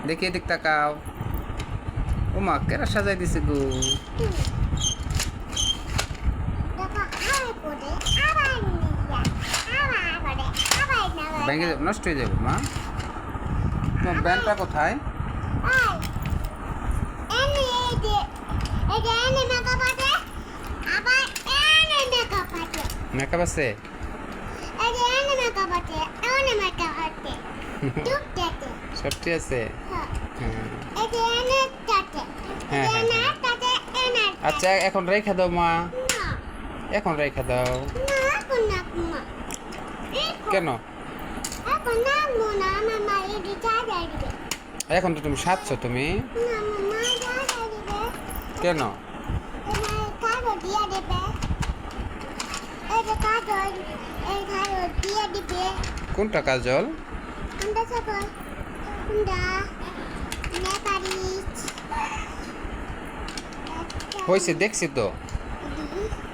দেখি এদিক তাকাও। ও মা কেরা সাজাই দিছে গো। ভেঙে যাবে, নষ্ট হয়ে যাবে মা। তোমার ব্যান্ডটা কোথায়? মেকআপ আছে? সবটি আছে। হ্যাঁ আচ্ছা এখন রেখে দাও মা, এখন রেখে দাও। কেন? এখন তো তুমি সাজছো তুমি। কেন? কোনটা কাজল? হয়েছে দেখছি তো।